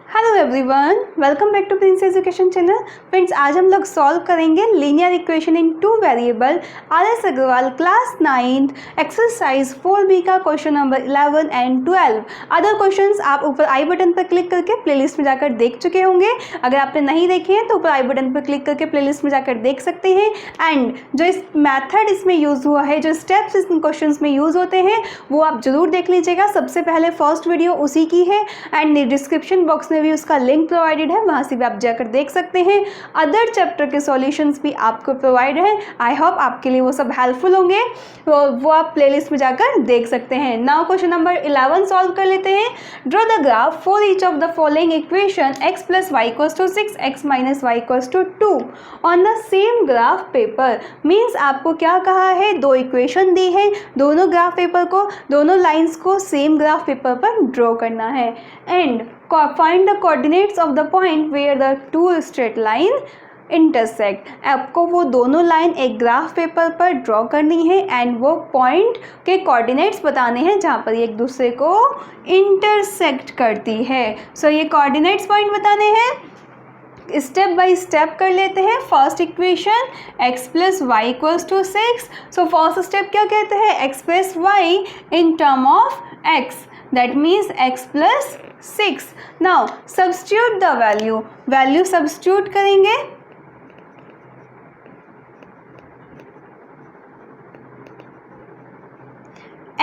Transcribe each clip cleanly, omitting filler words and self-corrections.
Hello everyone, welcome back to Prince education channel. Friends, आज हम लोग सॉल्व करेंगे linear equation in two variable RS. Aggarwal class 9th exercise 4B का question number 11 and 12। Other questions आप ऊपर I button पर click करके प्लेलिस्ट में जाकर देख चुके होंगे। अगर आपने नहीं देखे हैं तो ऊपर आई बटन पर क्लिक करके प्लेलिस्ट में जाकर देख सकते हैं। एंड जो इस मैथड इसमें यूज़ हुआ है, जो स्टेप्स इन क्वेश्चन में यूज़ होते हैं, वो आप जरूर देख लीजिएगा। सबसे पहले फर्स्ट वीडियो उसी की है एंड डिस्क्रिप्शन बॉक्स में भी उसका लिंक प्रोवाइडेड है, वहाँ से भी आप जाकर देख सकते हैं। अदर चैप्टर के सॉल्यूशंस भी आपको प्रोवाइड है। आई होप आपके लिए वो सब हेल्पफुल होंगे, तो वो आप प्लेलिस्ट में जाकर देख सकते हैं। नाउ क्वेश्चन नंबर 11 सॉल्व कर लेते हैं। Draw the graph for each of the following equation x + y = 6, x - y = 2 on the same graph paper. Means आपको क्या कहा है, दो इक्वेशन दी है, दोनों ग्राफ पेपर को, दोनों लाइन्स को सेम ग्राफ पेपर पर ड्रॉ करना है। And find the coordinates of the point where the two straight line intersect। आपको वो दोनों लाइन एक ग्राफ पेपर पर ड्रॉ करनी है एंड वो पॉइंट के कोऑर्डिनेट्स बताने हैं जहाँ पर ये एक दूसरे को इंटरसेक्ट करती है। सो ये कोऑर्डिनेट्स पॉइंट बताने हैं। स्टेप बाय स्टेप कर लेते हैं। First equation x + y = 6। So first step क्या कहते हैं, x + y in term of x, that means x + 6। Now substitute the value substitute करेंगे।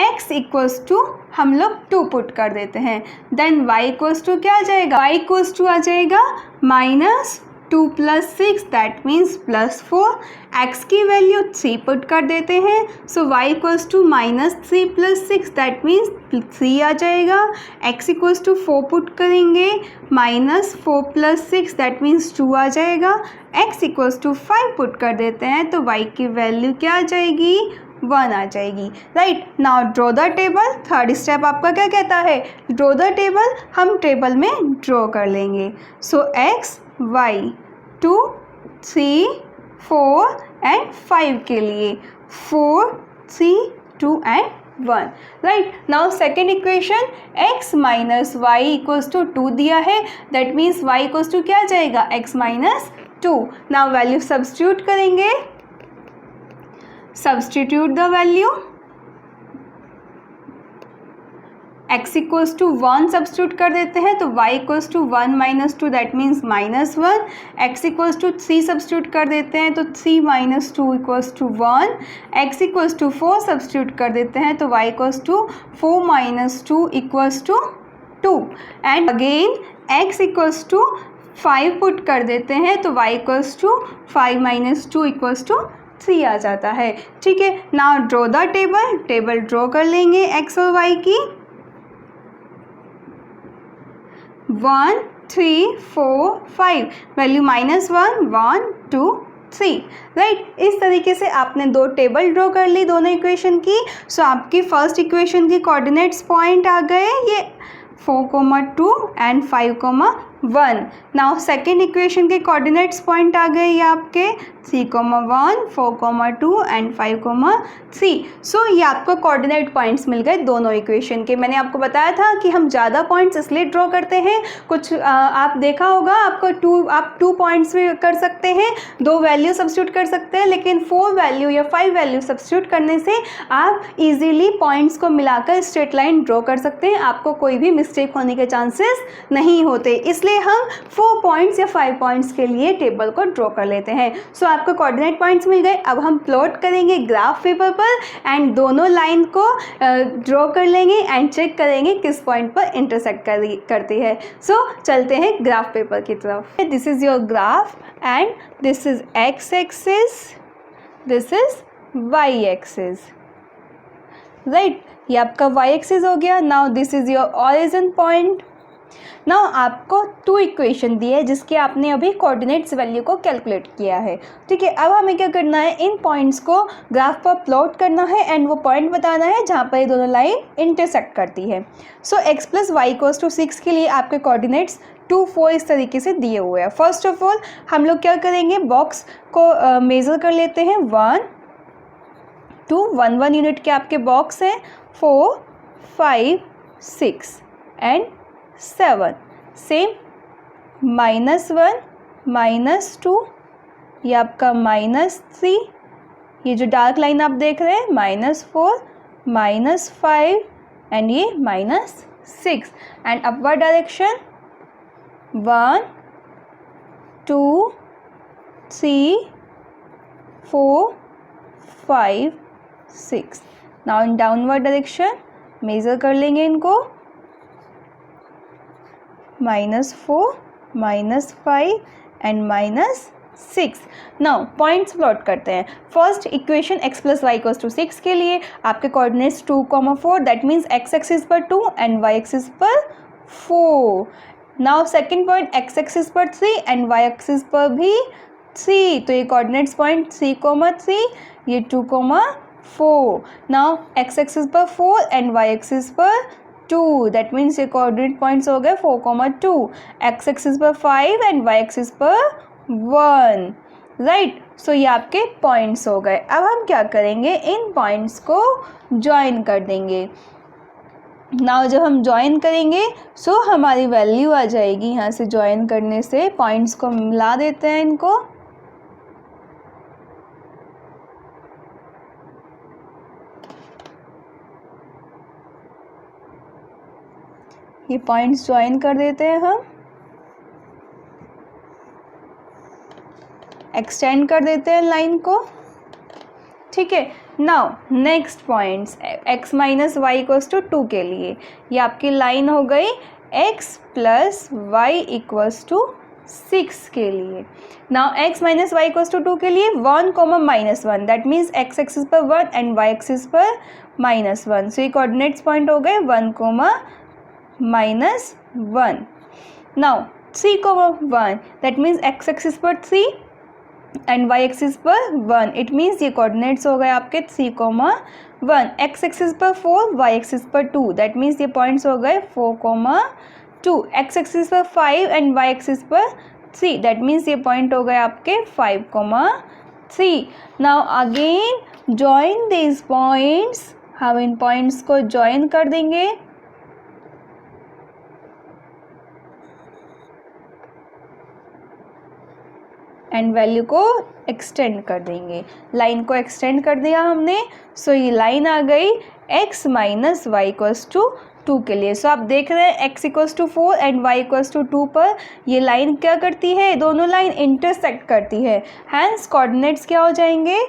x = हम लोग 2 पुट कर देते हैं। देन y = क्या आ जाएगा, y = आ जाएगा -2 + 6, दैट मीन्स +4। x की वैल्यू 3 पुट कर देते हैं। सो y = -3 + 6, दैट मीन्स 3 आ जाएगा। x = 4 पुट करेंगे, -4 + 6, दैट मीन्स 2 आ जाएगा। x = 5 पुट कर देते हैं तो y की वैल्यू क्या आ जाएगी, 1 आ जाएगी। Right, now draw the table. Third step आपका क्या कहता है, ड्रॉ द टेबल। हम टेबल में ड्रॉ कर लेंगे। सो x, y 2, 3, 4 एंड 5 के लिए 4, 3, 2 and 1। Right, now second equation x - y = 2 दिया है, दैट मीन्स y = क्या आ जाएगा, x - 2। नाउ वैल्यू सब्स्टिट्यूट करेंगे। Substitute the value. x = 1 substitute कर देते हैं तो y = 1 - 2, that means -1। x = 3 substitute कर देते हैं तो 3 - 2 = 1। x = 4 सब्स्टिट्यूट कर देते हैं तो y = 4 - 2 = 2। And again x = 5 put कर देते हैं तो y = 5 - 2 = 3 आ जाता है। ठीक है, now draw the table draw कर लेंगे x और y की। 1, 3, 4, 5, वैल्यू -1, 1, 2, 3। राइट, इस तरीके से आपने दो टेबल ड्रॉ कर ली दोनों इक्वेशन की। सो आपकी फर्स्ट इक्वेशन की कोऑर्डिनेट्स पॉइंट आ गए ये 4,2 एंड 5,1। नाउ सेकेंड इक्वेशन के कोऑर्डिनेट्स पॉइंट आ गए ये आपके 3,1, 4,2 एंड 5,3। सो ये आपको कोऑर्डिनेट पॉइंट्स मिल गए दोनों इक्वेशन के। मैंने आपको बताया था कि हम ज़्यादा पॉइंट्स इसलिए ड्रॉ करते हैं, कुछ आप देखा होगा आपको आप 2 पॉइंट्स भी कर सकते हैं, 2 वैल्यू सब्स्टिट्यूट कर सकते हैं, लेकिन 4 वैल्यू या 5 वैल्यू सब्स्टिट्यूट करने से आप इजीली पॉइंट्स को मिलाकर स्ट्रेट लाइन ड्रॉ कर सकते हैं। आपको कोई भी मिस्टेक होने के चांसेस नहीं होते, इसलिए हम 4 पॉइंट्स या 5 पॉइंट्स के लिए टेबल को ड्रॉ कर लेते हैं। सो आपको कोऑर्डिनेट पॉइंट्स मिल गए। अब हम प्लॉट करेंगे ग्राफ पेपर पर एंड दोनों लाइन को ड्रॉ कर लेंगे एंड चेक करेंगे किस पॉइंट पर इंटरसेक्ट करती है। सो चलते हैं ग्राफ पेपर की तरफ। This is your graph and this is x axis, this is y axis. Right, ये आपका y एक्सिस हो गया। Now this is your origin point. Now आपको 2 इक्वेशन दी है जिसके आपने अभी कोऑर्डिनेट्स वैल्यू को कैलकुलेट किया है। ठीक है, अब हमें क्या करना है, इन पॉइंट्स को ग्राफ पर प्लॉट करना है एंड वो पॉइंट बताना है जहाँ पर ये दोनों लाइन इंटरसेक्ट करती है। सो x + y = 6 के लिए आपके कोऑर्डिनेट्स 2, 4 इस तरीके से दिए हुए हैं। फर्स्ट ऑफ ऑल हम लोग क्या करेंगे, बॉक्स को मेज़र कर लेते हैं। 1, 2, 1, 1 यूनिट के आपके बॉक्स हैं। 4, 5, 6 एंड 7 सेम -1 -2, ये आपका -3, ये जो डार्क लाइन आप देख रहे हैं -4 -5 एंड ये -6 and upward direction 1 2 3 4 5 6। Now in downward direction measure कर लेंगे इनको, -4 -5 एंड -6। नाउ पॉइंट्स प्लॉट करते हैं। फर्स्ट इक्वेशन x + y = 6 के लिए आपके coordinates 2, 4, that means x axis पर 2 एंड y एक्सिस पर 4। Now second point x axis पर 3 एंड y एक्सिस पर भी 3, तो ये कोऑर्डिनेट्स पॉइंट 3, 3, ये 2, 4। नाउ x एक्सिस पर 4 एंड y एक्सिस पर 2, दैट मीन्स ये कोऑर्डिनेट पॉइंट्स हो गए 4, 2, x एक्सिस पर 5 एंड y एक्सिस पर 1, राइट। सो ये आपके पॉइंट्स हो गए। अब हम क्या करेंगे, इन पॉइंट्स को ज्वाइन कर देंगे। नाउ जब हम ज्वाइन करेंगे सो हमारी वैल्यू आ जाएगी, यहाँ से ज्वाइन करने से पॉइंट्स को मिला देते हैं इनको। ये पॉइंट्स ज्वाइन कर देते हैं हम, एक्सटेंड कर देते हैं लाइन को, ठीक है। Now next points x - y = 2 के लिए ये आपकी लाइन हो गई x + y = 6 के लिए। नाउ x - y = 2 के लिए 1, -1, दैट मीन्स x एक्सिस पर 1 एंड y एक्सिस पर -1, सो ये कोऑर्डिनेट्स पॉइंट हो गए 1, -1। Now 3, 1, that means x axis पर 3 एंड y एक्सिस पर 1, इट मीन्स ये कोऑर्डिनेट्स हो गए आपके 3, 1, x एक्सिस पर 4, y एक्सिस पर 2, दैट मीन्स ये पॉइंट्स हो गए 4, 2, x एक्सिस पर 5 एंड y एक्सिस पर 3, दैट मीन्स ये पॉइंट हो गए आपके 5, 3। Now again join this points, हम इन पॉइंट्स को जॉइन कर देंगे। एंड वैल्यू को एक्सटेंड कर देंगे, लाइन को एक्सटेंड कर दिया हमने। सो ये लाइन आ गई x - y = 2 के लिए। सो आप देख रहे हैं x = 4 एंड y = 2 पर ये लाइन क्या करती है, दोनों लाइन इंटरसेक्ट करती है, हैंस कोऑर्डिनेट्स क्या हो जाएंगे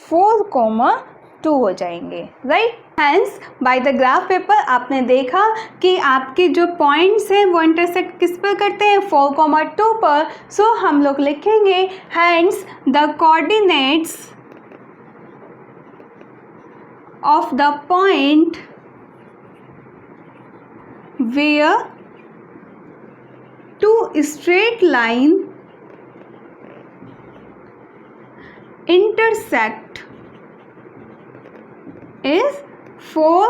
4, 2 हो जाएंगे, right. Hence by the graph paper आपने देखा कि आपके जो पॉइंट्स हैं वो इंटरसेक्ट किस पर करते हैं 4, 2 पर। सो हम लोग लिखेंगे hence the coordinates of the point where 2 straight line intersect is 4,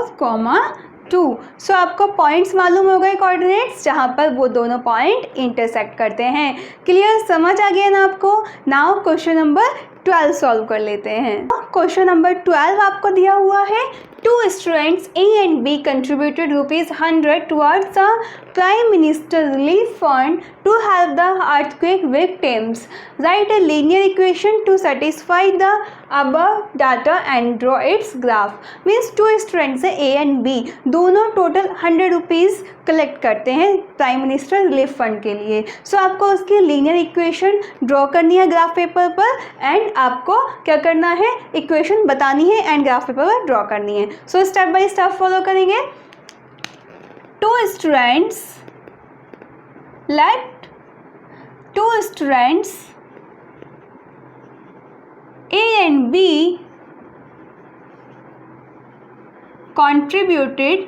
2। So आपको पॉइंट्स मालूम हो गए कोऑर्डिनेट्स जहाँ पर वो दोनों पॉइंट इंटरसेक्ट करते हैं। क्लियर, समझ आ गया ना आपको। नाउ क्वेश्चन नंबर 12 सॉल्व कर लेते हैं। क्वेश्चन नंबर 12 आपको दिया हुआ है, 2 students A and B contributed ₹100 towards the Prime Minister Relief Fund to help the earthquake victims. Write a linear equation to satisfy the above data and draw its graph. Means 2 students है A and B, दोनों total ₹100 collect करते हैं prime minister relief fund के लिए। सो आपको उसकी linear equation draw करनी है ग्राफ पेपर पर एंड आपको क्या करना है, इक्वेशन बतानी है एंड ग्राफ पेपर पर ड्रॉ करनी है। So step by step follow करेंगे। 2 students, let 2 students A and B contributed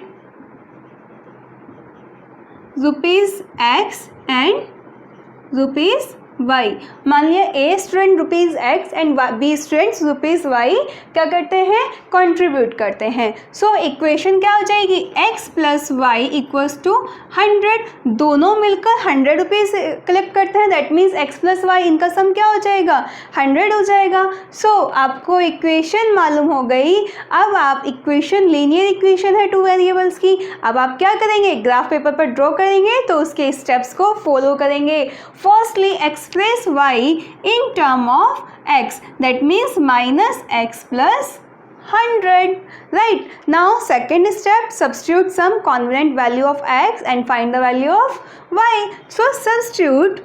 ₹X and y. मान लिया A student rupees x and B students rupees y क्या करते हैं, कंट्रीब्यूट करते हैं। सो इक्वेशन क्या हो जाएगी, x plus y equals to 100। दोनों मिलकर 100 रुपीज़ कलेक्ट करते हैं, that means x plus y इनका सम क्या हो जाएगा, 100 हो जाएगा। सो आपको इक्वेशन मालूम हो गई। अब आप इक्वेशन, लीनियर इक्वेशन है टू वेरिएबल्स की, अब आप क्या करेंगे, ग्राफ पेपर पर ड्रॉ करेंगे तो उसके स्टेप्स को फॉलो करेंगे। Firstly express y in term of x, that means minus x plus 100. Right, now second step, substitute some convenient value of x and find the value of y. So substitute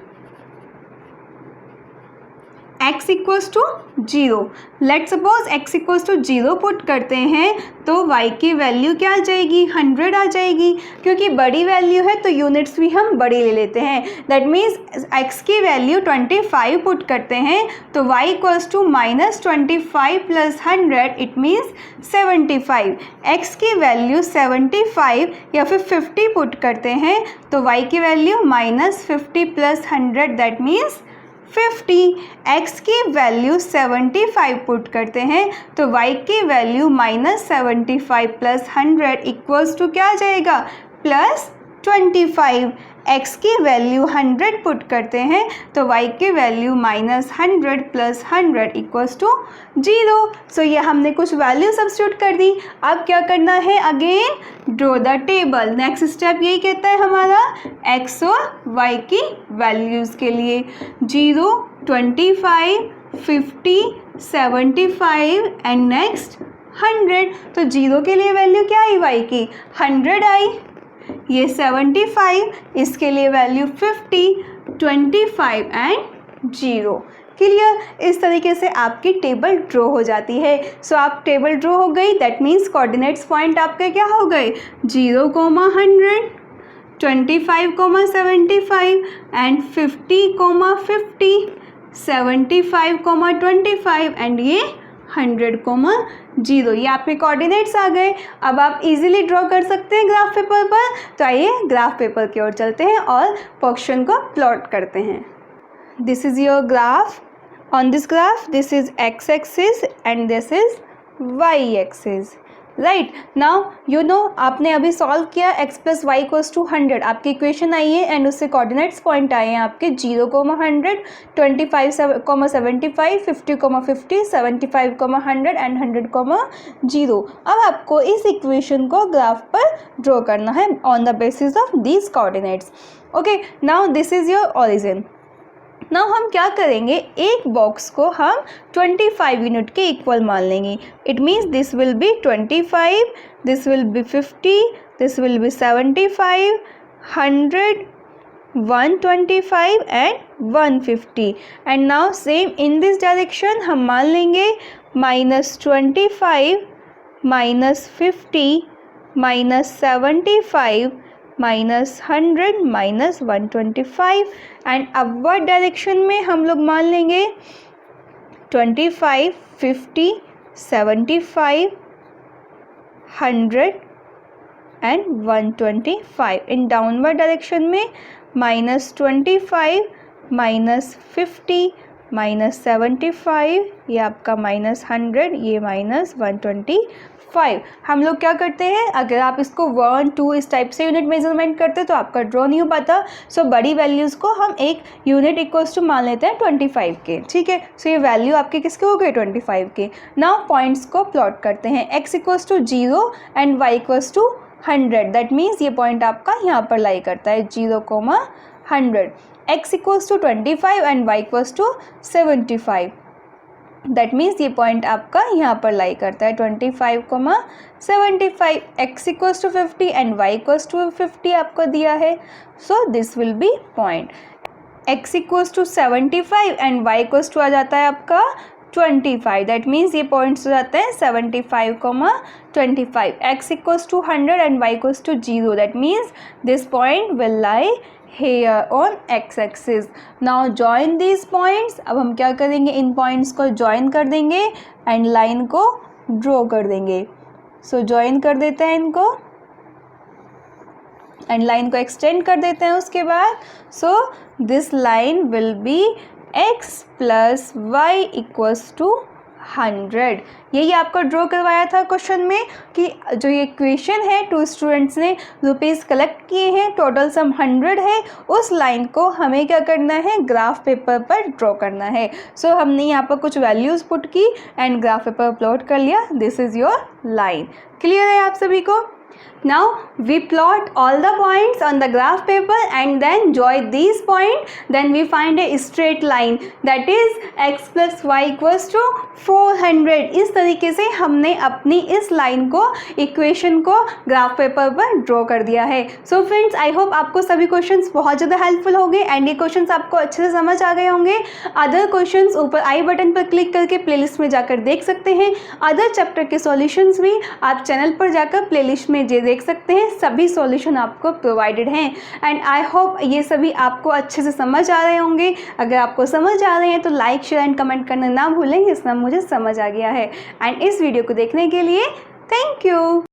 x equals to 0। Let suppose x equals to 0 put करते हैं तो y की value क्या आ जाएगी, 100 आ जाएगी। क्योंकि बड़ी value है तो यूनिट्स भी हम बड़ी ले लेते हैं। दैट मीन्स x की वैल्यू 25 पुट करते हैं तो y equals to -25 plus 100, it means 75। x की वैल्यू 75 या फिर 50 पुट करते हैं तो y की value -50 plus 100, that means 50। x की वैल्यू 75 पुट करते हैं तो y की वैल्यू -75 प्लस 100 इक्वल्स टू क्या आ जाएगा, +25। x की वैल्यू 100 पुट करते हैं तो y की वैल्यू -100 प्लस 100 इक्वल्स टू 0। सो ये हमने कुछ वैल्यू सब्स्टिट्यूट कर दी। अब क्या करना है, again draw the table. Next step यही कहता है हमारा x और y की वैल्यूज़ के लिए 0, 25, 50, 75 एंड नेक्स्ट 100। तो 0 के लिए वैल्यू क्या आई, y की 100 आई, ये 75, इसके लिए वैल्यू 50, 25 एंड 0। क्लियर। इस तरीके से आपकी टेबल ड्रॉ हो जाती है। सो आप टेबल ड्रॉ हो गई, दैट मीन्स कोऑर्डिनेट्स पॉइंट आपके क्या हो गए, 0, 100, 25, 75 एंड 50, 50, 75, 25 एंड ये 100, 0। ये आपके कोऑर्डिनेट्स आ गए। अब आप इजीली ड्रॉ कर सकते हैं ग्राफ पेपर पर। तो आइए ग्राफ पेपर की ओर चलते हैं और पोर्शन को प्लॉट करते हैं। This is your graph. On this graph this is x axis and this is y axis. Right, now you know आपने अभी सॉल्व किया x plus y equals to 100, आपकी इक्वेशन आई है एंड उससे कोऑर्डिनेट्स पॉइंट आए हैं आपके 0, 100, 25, 75, 50, 50, 75, 100 एंड 100, 0। अब आपको इस इक्वेशन को ग्राफ पर ड्रॉ करना है on the basis of these coordinates. Okay, now this is your origin. Now हम क्या करेंगे, एक बॉक्स को हम 25 यूनिट के इक्वल मान लेंगे। It means this will B 25, this will B 50, this will B 75, 100, 125 and 150। And now same in this direction हम मान लेंगे -25, -50, -75, -100, -125 एंड अपवर्ड डायरेक्शन में हम लोग मान लेंगे 25, 50, 75, 100 एंड 125। इन डाउनवर्ड डायरेक्शन में -25, -50, -75, ये आपका -100, ये -125। हम लोग क्या करते हैं, अगर आप इसको 1, 2 इस टाइप से यूनिट मेजरमेंट करते तो आपका ड्रॉ नहीं हो पाता। सो बड़ी वैल्यूज़ को हम एक यूनिट इक्वल्स टू मान लेते हैं 25 के। ठीक है, सो ये वैल्यू आपके किसके हो गए, 25 के। नाउ पॉइंट्स को प्लॉट करते हैं। x equals to 0 and y equals to 100, that means ये पॉइंट आपका यहाँ पर लाई करता है 0, 100। x equals to 25 and y equals to 75, that means ये पॉइंट आपका यहाँ पर लाई करता है 25, 75। x equals to 50 and y equals to 50 आपको दिया है। So this will be point. x equals to 75 and y equals to आ जाता है आपका 25, दैट मीन्स ये पॉइंट्स हो जाते हैं 75, 25। x equals to 100 and y equals to 0, that means this point will lie here on x axis. Now join these points. अब हम क्या करेंगे, इन पॉइंट्स को ज्वाइन कर देंगे एंड लाइन को ड्रॉ कर देंगे। सो ज्वाइन कर देते हैं इनको। एंड लाइन को एक्सटेंड कर देते हैं उसके बाद। So this line will be x plus y equals to 100। यही आपको ड्रॉ करवाया था क्वेश्चन में कि जो ये इक्वेशन है, 2 स्टूडेंट्स ने रुपीज़ कलेक्ट किए हैं, टोटल सम 100 है, उस लाइन को हमें क्या करना है, ग्राफ पेपर पर ड्रॉ करना है। सो हमने यहाँ पर कुछ वैल्यूज़ पुट की एंड ग्राफ पेपर प्लॉट कर लिया। This is your line. Clear है आप सभी को? Now we plot all the points on the graph paper and then join these points, then we find a straight line that is x plus y equals to 400। इस तरीके से हमने अपनी इस लाइन को, इक्वेशन को ग्राफ पेपर पर draw कर दिया है। सो फ्रेंड्स, आई होप आपको सभी क्वेश्चंस बहुत ज़्यादा हेल्पफुल होंगे एंड ये क्वेश्चंस आपको अच्छे से समझ आ गए होंगे। अदर क्वेश्चंस ऊपर आई बटन पर क्लिक करके प्लेलिस्ट में जाकर देख सकते हैं। अदर चैप्टर के सॉल्यूशंस भी आप चैनल पर जाकर प्लेलिस्ट में देख सकते हैं। सभी सॉल्यूशन आपको प्रोवाइडेड हैं एंड आई होप ये सभी आपको अच्छे से समझ आ रहे होंगे। अगर आपको समझ आ रहे हैं तो लाइक, शेयर एंड कमेंट करना ना भूलें, इसमें मुझे समझ आ गया है। एंड इस वीडियो को देखने के लिए थैंक यू।